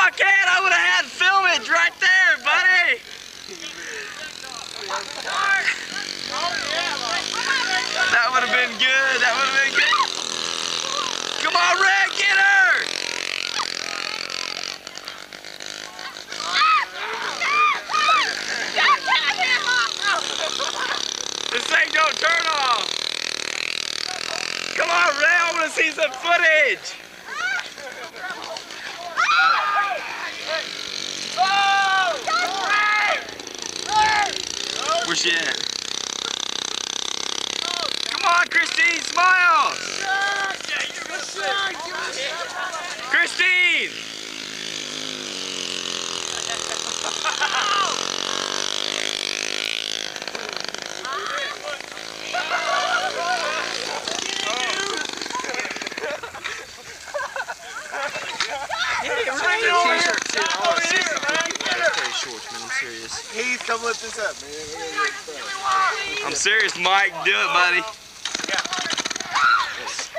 I can. I would have had filmage right there, buddy. That would have been good. That would have been good. Come on, Red, get her. This thing don't turn off. Come on, Red, I want to see some footage. Where's she at? Come on, Christine, smile! Christine! I'm serious. Heath, come lift this up, man. I'm serious, Mike. Do it, buddy.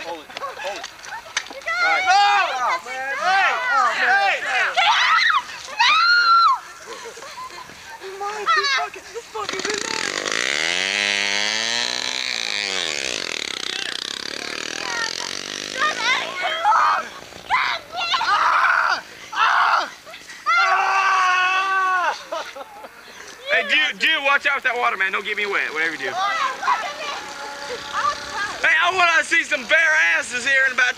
Hold it. Hold it. All right. Oh, man. Hey! Oh, man. Mike, this fucking good night. Hey, dude, watch out with that water, man. Don't get me wet, whatever you do. Hey, I want to see some bare asses here in about